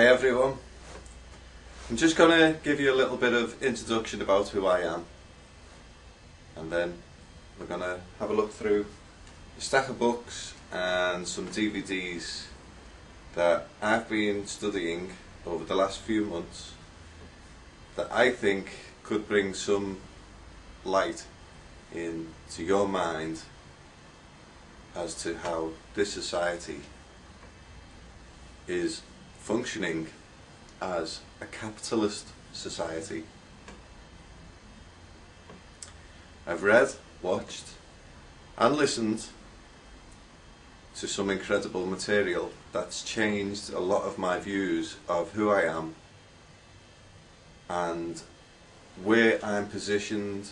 Hey everyone, I'm just going to give you a little bit of introduction about who I am, and then we're going to have a look through a stack of books and some DVDs that I've been studying over the last few months that I think could bring some light into your mind as to how this society is functioning as a capitalist society. I've read, watched and listened to some incredible material that's changed a lot of my views of who I am and where I'm positioned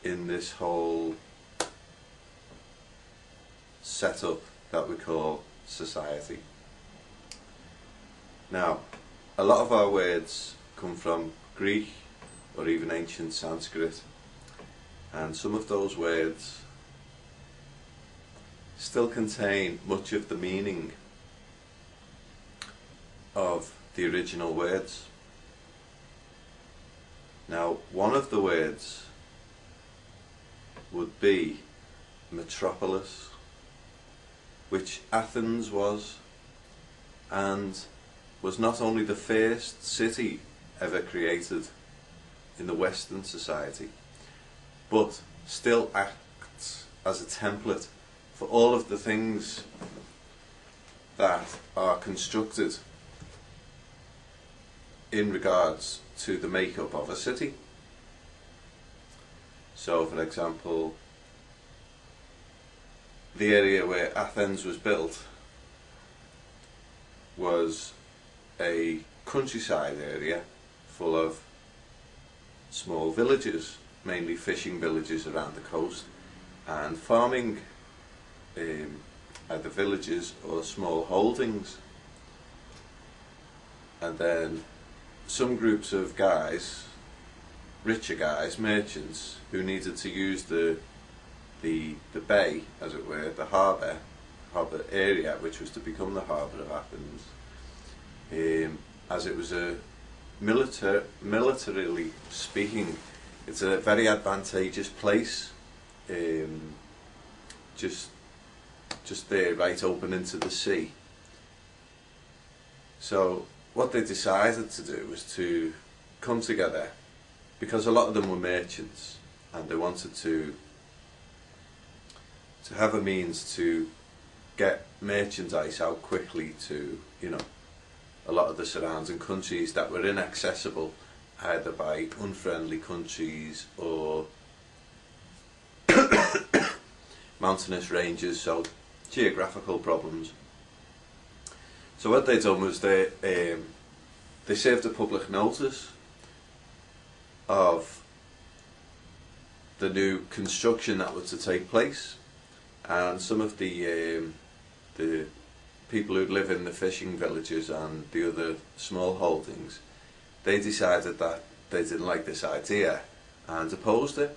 in this whole setup that we call society. Now, a lot of our words come from Greek or even ancient Sanskrit, and some of those words still contain much of the meaning of the original words. Now, one of the words would be metropolis, which Athens was, and was not only the first city ever created in the Western society, but still acts as a template for all of the things that are constructed in regards to the makeup of a city. So, for example, the area where Athens was built was a countryside area full of small villages, mainly fishing villages around the coast, and farming either villages or small holdings. And then some groups of guys, richer guys, merchants, who needed to use the bay, as it were, the harbour area, which was to become the harbour of Athens, as it was a militarily speaking, it's a very advantageous place, just there, right open into the sea. So what they decided to do was to come together, because a lot of them were merchants and they wanted to have a means to get merchandise out quickly to, a lot of the surrounding countries that were inaccessible either by unfriendly countries or mountainous ranges, so geographical problems. So what they done was they served a public notice of the new construction that was to take place, and some of the people who live in the fishing villages and the other small holdings, they decided that they didn't like this idea and opposed it.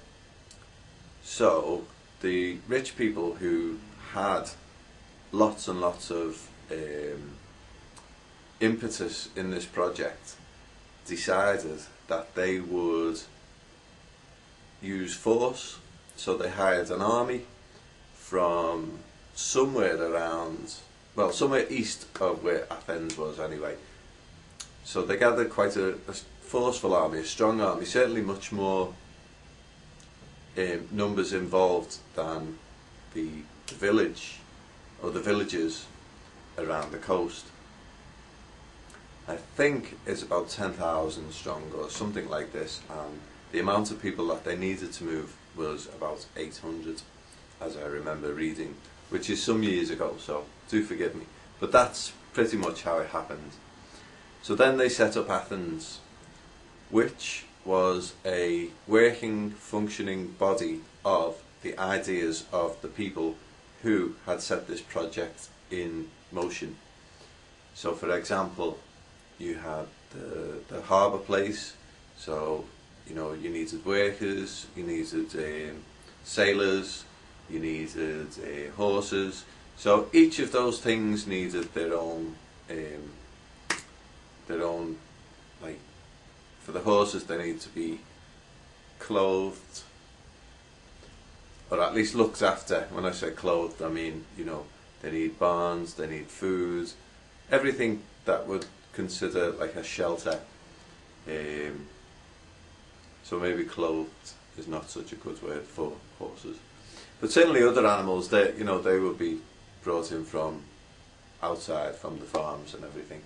So the rich people who had lots and lots of impetus in this project decided that they would use force. So they hired an army from somewhere around, well, somewhere east of where Athens was anyway. So they gathered quite a forceful army, a strong army, certainly much more numbers involved than the village or the villages around the coast. I think it's about 10,000 strong or something like this, and the amount of people that they needed to move was about 800, as I remember reading, which is some years ago, so do forgive me. But that's pretty much how it happened. So then they set up Athens, which was a working, functioning body of the ideas of the people who had set this project in motion. So for example, you had the harbour place, so you needed workers, you needed sailors, you needed horses. So each of those things needed their own their own, like, for the horses they need to be clothed, or at least looked after. When I say clothed, I mean, you know, they need barns, they need food, everything that would consider like a shelter. So maybe clothed is not such a good word for horses, but certainly other animals, they, you know, they will be brought in from outside, from the farms and everything.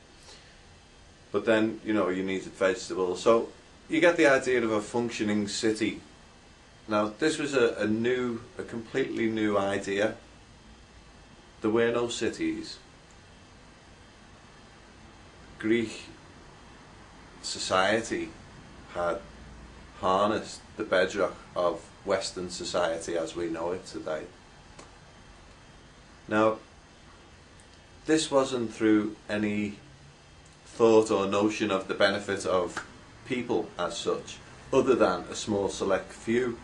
But then, you know, you needed vegetables, so you get the idea of a functioning city. Now, this was a completely new idea. There were no cities. Greek society had harnessed the bedrock of Western society as we know it today. Now, this wasn't through any thought or notion of the benefit of people as such, other than a small select few.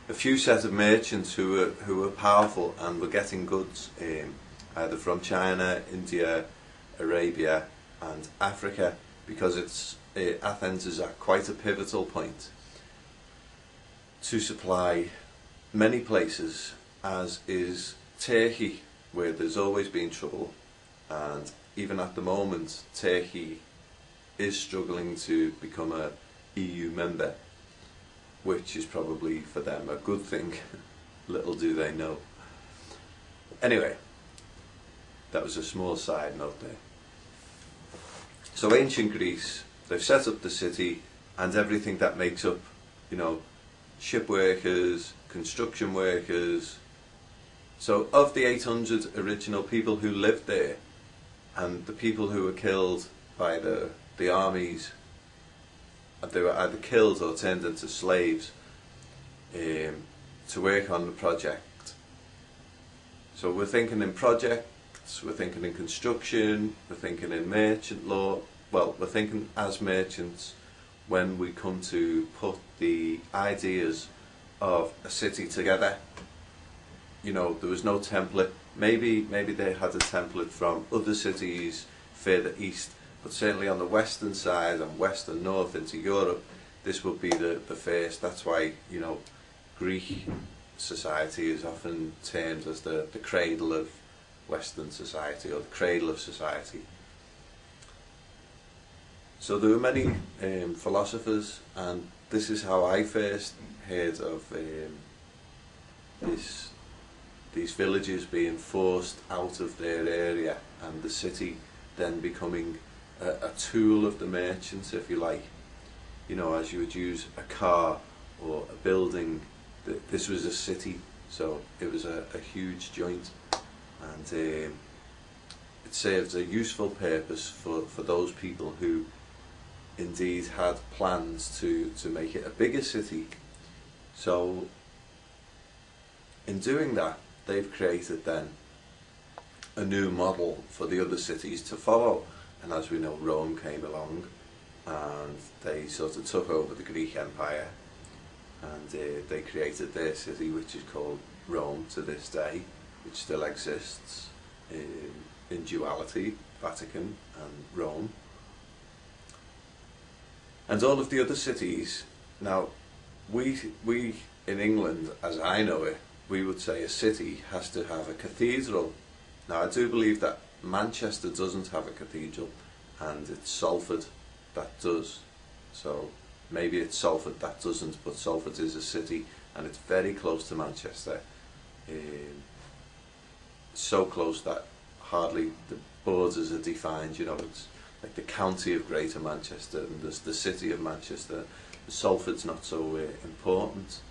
A few set of merchants who were powerful and were getting goods either from China, India, Arabia and Africa, because Athens is at quite a pivotal point to supply many places, as is Turkey, where there's always been trouble, and even at the moment Turkey is struggling to become a EU member, which is probably for them a good thing. Little do they know. Anyway, that was a small side note there. So ancient Greece, they've set up the city and everything that makes up, you know, ship workers, construction workers. So of the 800 original people who lived there, and the people who were killed by the armies, they were either killed or turned into slaves to work on the project. So we're thinking in projects, we're thinking in construction, we're thinking in merchant law. Well, we're thinking as merchants when we come to put the ideas of a city together. You know, there was no template. Maybe they had a template from other cities further east, but certainly on the western side and west and north into Europe, this would be the first. That's why, you know, Greek society is often termed as the cradle of Western society, or the cradle of society. So there were many philosophers, and this is how I first heard of these villages being forced out of their area, and the city then becoming a tool of the merchants, if you like. You know, as you would use a car or a building, this was a city, so it was a huge joint, and it served a useful purpose for those people who indeed had plans to make it a bigger city. So in doing that, they've created then a new model for the other cities to follow, and as we know, Rome came along and they sort of took over the Greek Empire, and they created their city, which is called Rome to this day, which still exists in duality, Vatican and Rome. And all of the other cities, now we in England, as I know it, we would say a city has to have a cathedral. Now I do believe that Manchester doesn't have a cathedral, and it's Salford that does. So maybe it's Salford that doesn't, but Salford is a city and it's very close to Manchester. So close that hardly the borders are defined. You know, it's like the county of Greater Manchester, and there's the city of Manchester. Salford's not so important.